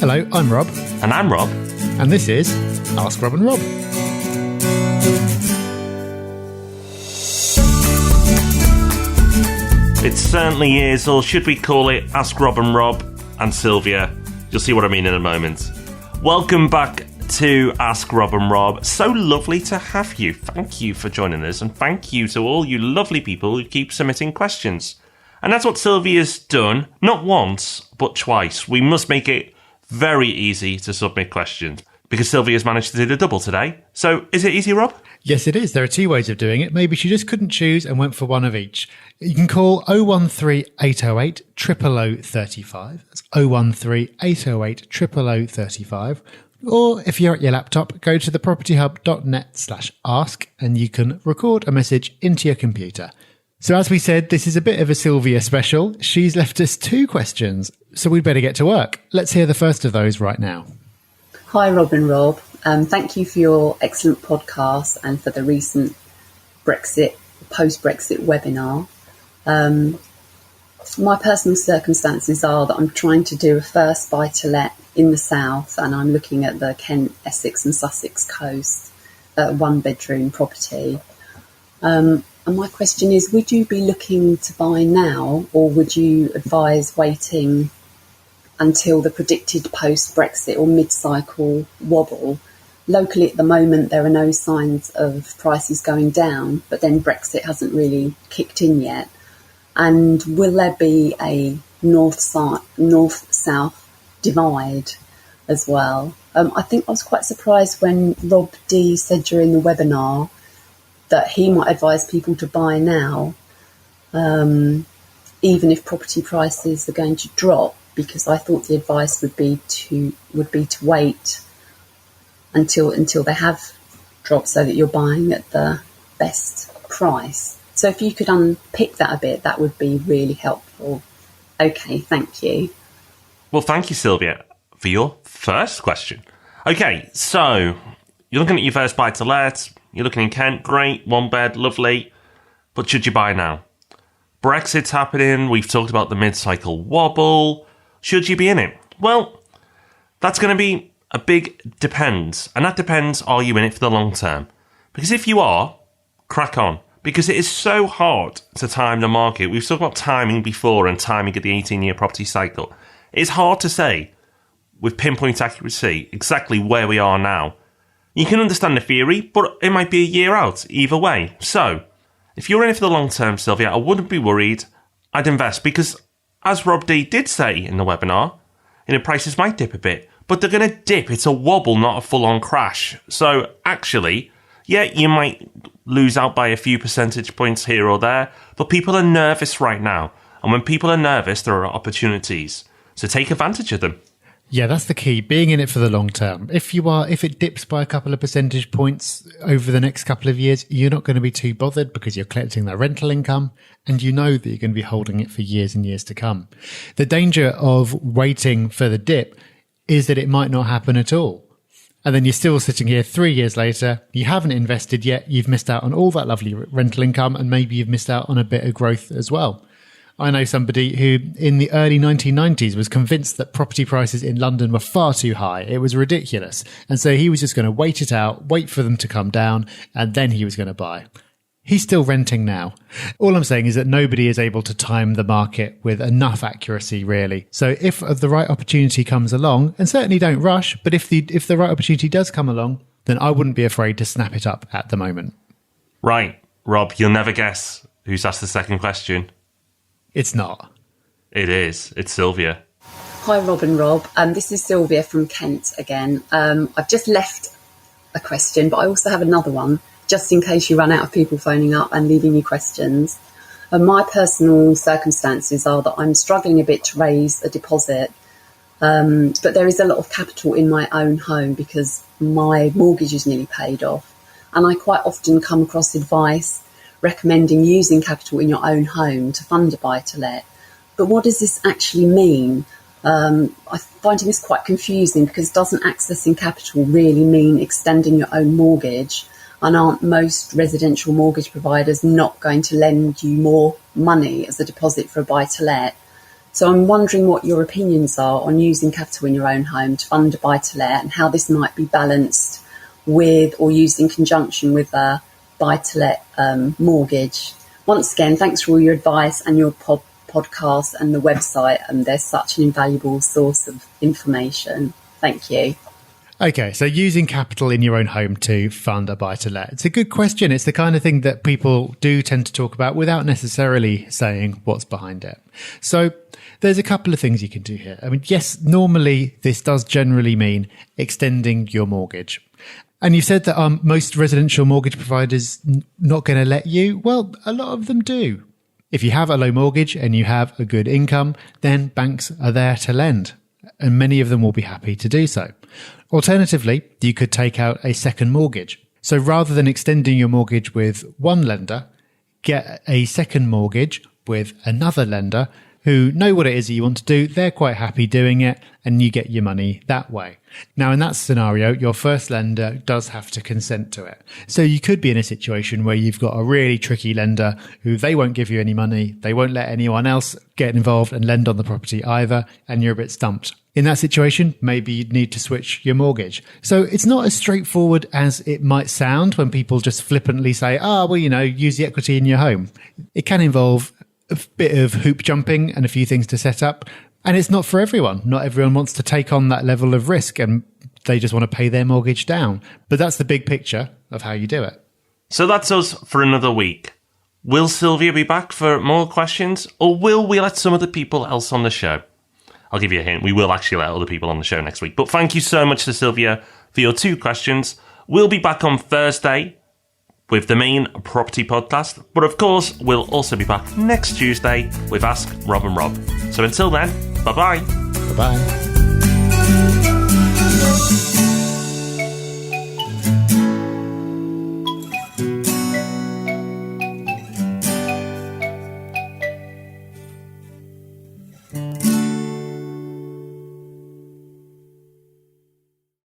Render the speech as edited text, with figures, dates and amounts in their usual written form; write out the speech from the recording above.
Hello, I'm Rob. And I'm Rob. And this is Ask Rob and Rob. It certainly is, or should we call it Ask Rob and Sylvia? You'll see what I mean in a moment. Welcome back to Ask Rob and Rob. So lovely to have you. Thank you for joining us, and thank you to all you lovely people who keep submitting questions. And that's what Sylvia's done, not once, but twice. We must make it very easy to submit questions, because Sylvia's managed to do the double today. So, is it easy, Rob? Yes, it is. There are two ways of doing it. Maybe she just couldn't choose and went for one of each. You can call 013 808 0035. That's 013 808 0035. Or if you're at your laptop, go to thepropertyhub.net/ask and you can record a message into your computer. So as we said, this is a bit of a Sylvia special. She's left us two questions, so we'd better get to work. Let's hear the first of those right now. Hi, Rob and Rob. Thank you for your excellent podcast and for the recent post-Brexit webinar. My personal circumstances are that I'm trying to do a first buy-to-let in the south, and I'm looking at the Kent, Essex and Sussex coast, one-bedroom property. And my question is, would you be looking to buy now, or would you advise waiting until the predicted post-Brexit or mid-cycle wobble? Locally at the moment, there are no signs of prices going down, but then Brexit hasn't really kicked in yet. And will there be a north-south divide as well? I think I was quite surprised when Rob D said during the webinar that he might advise people to buy now, even if property prices are going to drop, because I thought the advice would be to wait until they have dropped so that you're buying at the best price. So if you could unpick that a bit, that would be really helpful. Okay, thank you. Well, thank you, Sylvia, for your first question. Okay, so you're looking at your first buy-to-let. You're looking in Kent, great, one bed, lovely. But should you buy now? Brexit's happening. We've talked about the mid-cycle wobble. Should you be in it? Well, that's going to be a big depends. And that depends, are you in it for the long term? Because if you are, crack on. Because it is so hard to time the market. We've talked about timing before and timing at the 18-year property cycle. It's hard to say with pinpoint accuracy exactly where we are now. You can understand the theory, but it might be a year out either way. So, if you're in it for the long term, Sylvia, I wouldn't be worried. I'd invest because, as Rob D did say in the webinar, prices might dip a bit, but they're going to dip. It's a wobble, not a full-on crash. So, actually, yeah, you might lose out by a few percentage points here or there, but people are nervous right now. And when people are nervous, there are opportunities. So take advantage of them. Yeah, that's the key, being in it for the long term. If it dips by a couple of percentage points over the next couple of years, you're not going to be too bothered because you're collecting that rental income and you know that you're going to be holding it for years and years to come. The danger of waiting for the dip is that it might not happen at all. And then you're still sitting here 3 years later, you haven't invested yet, you've missed out on all that lovely rental income, and maybe you've missed out on a bit of growth as well. I know somebody who in the early 1990s was convinced that property prices in London were far too high. It was ridiculous. And so he was just going to wait it out, wait for them to come down, and then he was going to buy. He's still renting now. All I'm saying is that nobody is able to time the market with enough accuracy, really. So if the right opportunity comes along, and certainly don't rush, but if the right opportunity does come along, then I wouldn't be afraid to snap it up at the moment. Right. Rob, you'll never guess who's asked the second question. It's not. It is. It's Sylvia. Hi, Rob and Rob. This is Sylvia from Kent again. I've just left a question, but I also have another one, just in case you run out of people phoning up and leaving you questions. My personal circumstances are that I'm struggling a bit to raise a deposit, but there is a lot of capital in my own home because my mortgage is nearly paid off. And I quite often come across advice recommending using capital in your own home to fund a buy-to-let. But what does this actually mean? I'm finding this quite confusing because doesn't accessing capital really mean extending your own mortgage? And aren't most residential mortgage providers not going to lend you more money as a deposit for a buy-to-let? So I'm wondering what your opinions are on using capital in your own home to fund a buy-to-let, and how this might be balanced with or used in conjunction with a buy-to-let mortgage. Once again, thanks for all your advice and your podcast and the website. They're such an invaluable source of information. Thank you. Okay, so using capital in your own home to fund a buy-to-let. It's a good question. It's the kind of thing that people do tend to talk about without necessarily saying what's behind it. So there's a couple of things you can do here. I mean, yes, normally this does generally mean extending your mortgage. And you said that most residential mortgage providers not going to let you. Well, a lot of them do. If you have a low mortgage and you have a good income, then banks are there to lend, and many of them will be happy to do so. Alternatively, you could take out a second mortgage. So rather than extending your mortgage with one lender, get a second mortgage with another lender who know what it is that you want to do. They're quite happy doing it, and you get your money that way. Now, in that scenario, your first lender does have to consent to it. So you could be in a situation where you've got a really tricky lender who they won't give you any money. They won't let anyone else get involved and lend on the property either, and you're a bit stumped. In that situation, maybe you'd need to switch your mortgage. So it's not as straightforward as it might sound when people just flippantly say, use the equity in your home. It can involve a bit of hoop jumping and a few things to set up. And it's not for everyone. Not everyone wants to take on that level of risk, and they just want to pay their mortgage down. But that's the big picture of how you do it. So that's us for another week. Will Sylvia be back for more questions, or will we let some of the people else on the show? I'll give you a hint. We will actually let other people on the show next week. But thank you so much to Sylvia for your 2 questions. We'll be back on Thursday with the main property podcast. But of course, we'll also be back next Tuesday with Ask Rob and Rob. So until then, bye-bye. Bye-bye.